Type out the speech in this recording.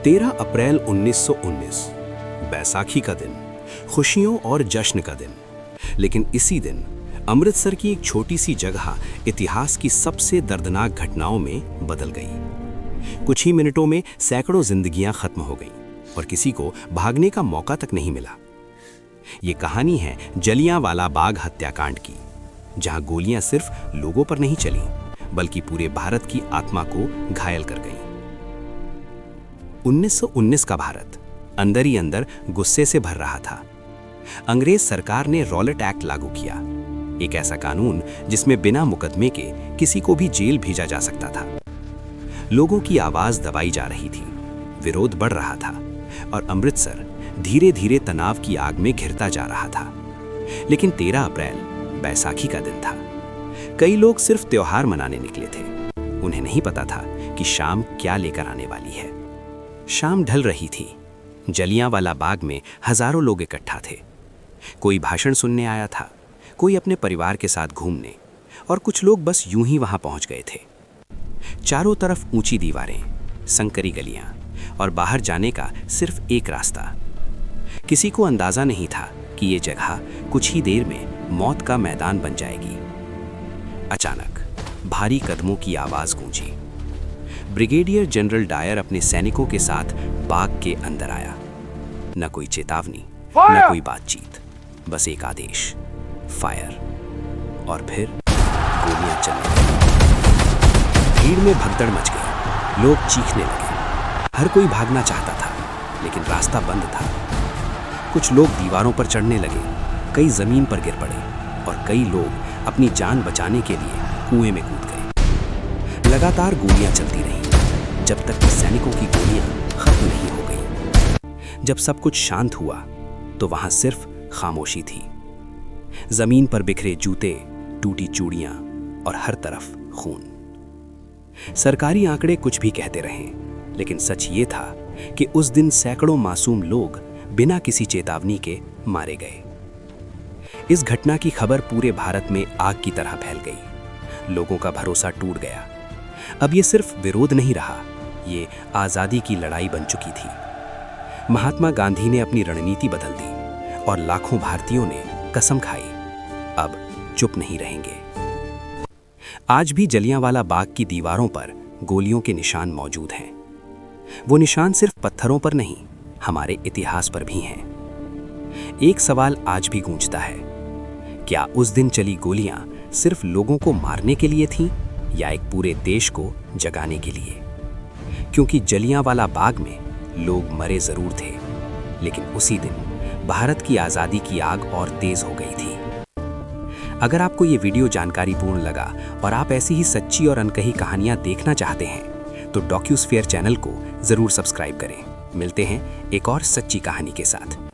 13 अप्रैल 1919 बैसाखी का दिन, खुशियों और जश्न का दिन। लेकिन इसी दिन अमृतसर की एक छोटी सी जगह इतिहास की सबसे दर्दनाक घटनाओं में बदल गई। कुछ ही मिनटों में सैकड़ों जिंदगियां खत्म हो गईं और किसी को भागने का मौका तक नहीं मिला। ये कहानी है जलियांवाला बाग हत्याकांड की, जहां गोलियां सिर्फ लोगों पर नहीं चली बल्कि पूरे भारत की आत्मा को घायल कर गईं। 1919 का भारत अंदर ही अंदर गुस्से से भर रहा था। अंग्रेज सरकार ने रॉलेट एक्ट लागू किया, एक ऐसा कानून जिसमें बिना मुकदमे के किसी को भी जेल भेजा जा सकता था। लोगों की आवाज दबाई जा रही थी, विरोध बढ़ रहा था और अमृतसर धीरे धीरे तनाव की आग में घिरता जा रहा था। लेकिन 13 अप्रैल बैसाखी का दिन था। कई लोग सिर्फ त्योहार मनाने निकले थे। उन्हें नहीं पता था कि शाम क्या लेकर आने वाली है। शाम ढल रही थी। जलियांवाला बाग में हजारों लोग इकट्ठा थे। कोई भाषण सुनने आया था, कोई अपने परिवार के साथ घूमने, और कुछ लोग बस यूं ही वहां पहुंच गए थे। चारों तरफ ऊंची दीवारें, संकरी गलियां और बाहर जाने का सिर्फ एक रास्ता। किसी को अंदाजा नहीं था कि ये जगह कुछ ही देर में मौत का मैदान बन जाएगी। अचानक भारी कदमों की आवाज गूंजी। ब्रिगेडियर जनरल डायर अपने सैनिकों के साथ बाग के अंदर आया। न कोई चेतावनी, न कोई बातचीत, बस एक आदेश, फायर। और फिर गोलियां चलने लगी। भीड़ में भगदड़ मच गई, लोग चीखने लगे। हर कोई भागना चाहता था, लेकिन रास्ता बंद था। कुछ लोग दीवारों पर चढ़ने लगे, कई जमीन पर गिर पड़े और कई लोग अपनी जान बचाने के लिए कुएं में कूद गए। लगातार गोलियां चलती रहीं, जब तक कि सैनिकों की गोलियां खत्म नहीं हो गईं। जब सब कुछ शांत हुआ, तो वहां सिर्फ खामोशी थी। जमीन पर बिखरे जूते, टूटी चूड़ियां और हर तरफ खून। सरकारी आंकड़े कुछ भी कहते रहे, लेकिन सच ये था कि उस दिन सैकड़ों मासूम लोग बिना किसी चेतावनी के मारे गए। इस घटना की खबर पूरे भारत में आग की तरह फैल गई। लोगों का भरोसा टूट गया। अब ये सिर्फ विरोध नहीं रहा, ये आजादी की लड़ाई बन चुकी थी। महात्मा गांधी ने अपनी रणनीति बदल दी और लाखों भारतीयों ने कसम खाई, अब चुप नहीं रहेंगे। आज भी जलियांवाला बाग की दीवारों पर गोलियों के निशान मौजूद हैं। वो निशान सिर्फ पत्थरों पर नहीं, हमारे इतिहास पर भी हैं। एक सवाल आज भी गूंजता है, क्या उस दिन चली गोलियां सिर्फ लोगों को मारने के लिए थीं या एक पूरे देश को जगाने के लिए? क्योंकि जलियांवाला बाग में लोग मरे जरूर थे, लेकिन उसी दिन भारत की आज़ादी की आग और तेज हो गई थी। अगर आपको ये वीडियो जानकारीपूर्ण लगा और आप ऐसी ही सच्ची और अनकही कहानियां देखना चाहते हैं, तो डॉक्यूस्फीयर चैनल को जरूर सब्सक्राइब करें। मिलते हैं एक और सच्ची कहानी के साथ।